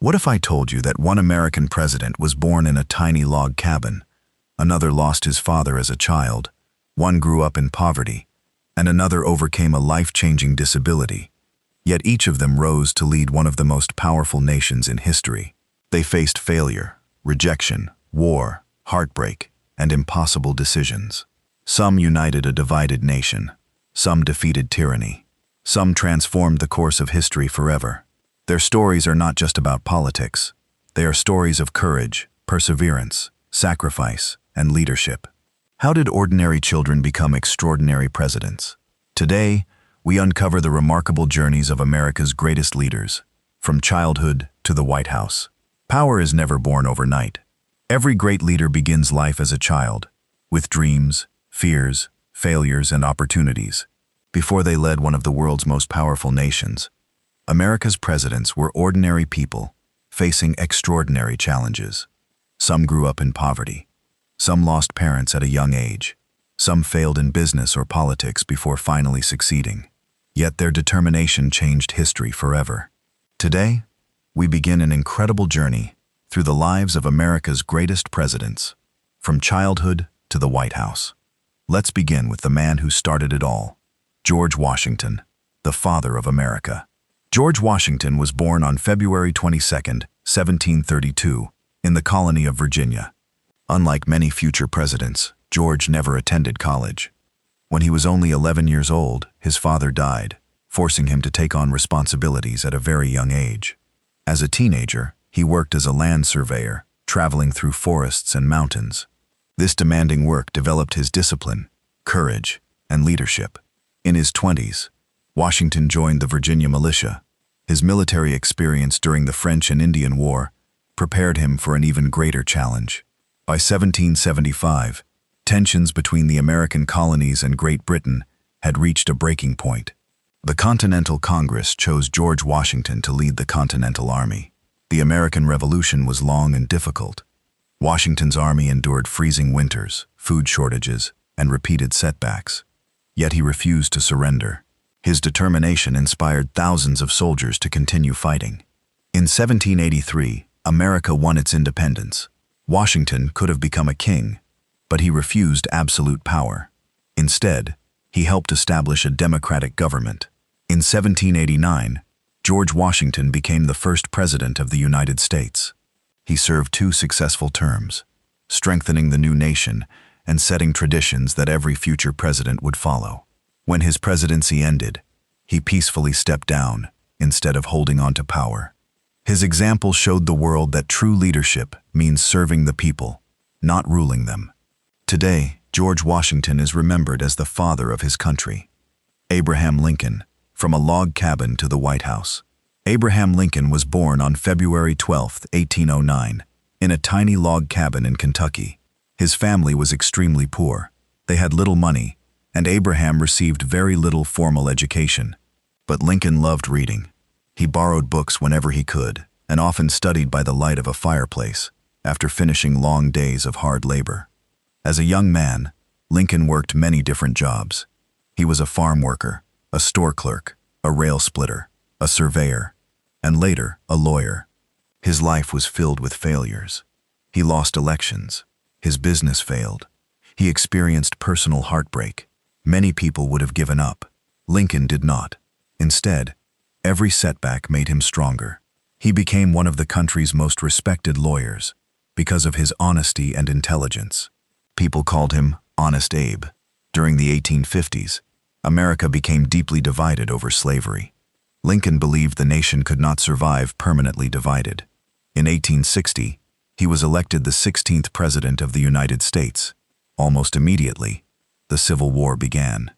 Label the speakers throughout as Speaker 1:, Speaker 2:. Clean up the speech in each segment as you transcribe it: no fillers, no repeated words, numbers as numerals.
Speaker 1: What if I told you that one American president was born in a tiny log cabin, another lost his father as a child, one grew up in poverty, and another overcame a life-changing disability, yet each of them rose to lead one of the most powerful nations in history. They faced failure, rejection, war, heartbreak, and impossible decisions. Some united a divided nation, some defeated tyranny, some transformed the course of history forever. Their stories are not just about politics. They are stories of courage, perseverance, sacrifice, and leadership. How did ordinary children become extraordinary presidents? Today, we uncover the remarkable journeys of America's greatest leaders, from childhood to the White House. Power is never born overnight. Every great leader begins life as a child, with dreams, fears, failures, and opportunities. Before they led one of the world's most powerful nations, America's presidents were ordinary people facing extraordinary challenges. Some grew up in poverty. Some lost parents at a young age. Some failed in business or politics before finally succeeding. Yet their determination changed history forever. Today, we begin an incredible journey through the lives of America's greatest presidents, from childhood to the White House. Let's begin with the man who started it all, George Washington, the father of America. George Washington was born on February 22, 1732, in the colony of Virginia. Unlike many future presidents, George never attended college. When he was only 11 years old, his father died, forcing him to take on responsibilities at a very young age. As a teenager, he worked as a land surveyor, traveling through forests and mountains. This demanding work developed his discipline, courage, and leadership. In his 20s, Washington joined the Virginia militia. His military experience during the French and Indian War prepared him for an even greater challenge. By 1775, tensions between the American colonies and Great Britain had reached a breaking point. The Continental Congress chose George Washington to lead the Continental Army. The American Revolution was long and difficult. Washington's army endured freezing winters, food shortages, and repeated setbacks. Yet he refused to surrender. His determination inspired thousands of soldiers to continue fighting. In 1783, America won its independence. Washington could have become a king, but he refused absolute power. Instead, he helped establish a democratic government. In 1789, George Washington became the first president of the United States. He served 2 successful terms, strengthening the new nation and setting traditions that every future president would follow. When his presidency ended, he peacefully stepped down instead of holding on to power. His example showed the world that true leadership means serving the people, not ruling them. Today, George Washington is remembered as the father of his country. Abraham Lincoln, from a log cabin to the White House. Abraham Lincoln was born on February 12, 1809, in a tiny log cabin in Kentucky. His family was extremely poor. They had little money, and Abraham received very little formal education. But Lincoln loved reading. He borrowed books whenever he could, and often studied by the light of a fireplace, after finishing long days of hard labor. As a young man, Lincoln worked many different jobs. He was a farm worker, a store clerk, a rail splitter, a surveyor, and later, a lawyer. His life was filled with failures. He lost elections. His business failed. He experienced personal heartbreak. Many people would have given up. Lincoln did not. Instead, every setback made him stronger. He became one of the country's most respected lawyers because of his honesty and intelligence. People called him Honest Abe. During the 1850s, America became deeply divided over slavery. Lincoln believed the nation could not survive permanently divided. In 1860, he was elected the 16th President of the United States. Almost immediately, the Civil War began.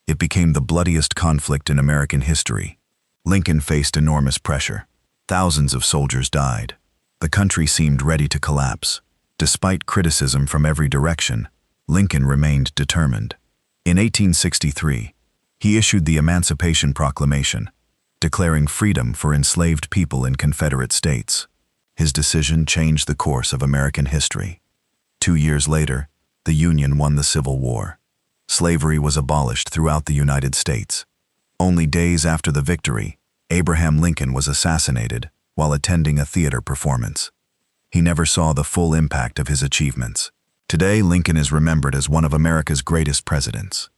Speaker 1: It became the bloodiest conflict in American history. Lincoln faced enormous pressure. Thousands of soldiers died. The country seemed ready to collapse. Despite criticism from every direction, Lincoln remained determined. In 1863, he issued the Emancipation Proclamation, declaring freedom for enslaved people in Confederate states. His decision changed the course of American history. 2 years later, the Union won the Civil War. Slavery was abolished throughout the United States. Only days after the victory, Abraham Lincoln was assassinated while attending a theater performance. He never saw the full impact of his achievements. Today, Lincoln is remembered as one of America's greatest presidents.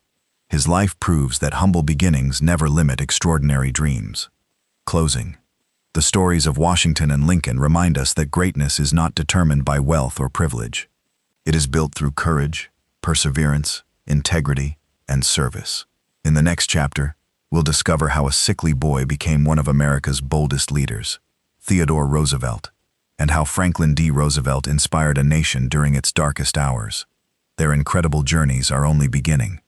Speaker 1: His life proves that humble beginnings never limit extraordinary dreams. Closing. The stories of Washington and Lincoln remind us that greatness is not determined by wealth or privilege. It is built through courage, perseverance, integrity, and service. In the next chapter, we'll discover how a sickly boy became one of America's boldest leaders, Theodore Roosevelt, and how Franklin D. Roosevelt inspired a nation during its darkest hours. Their incredible journeys are only beginning.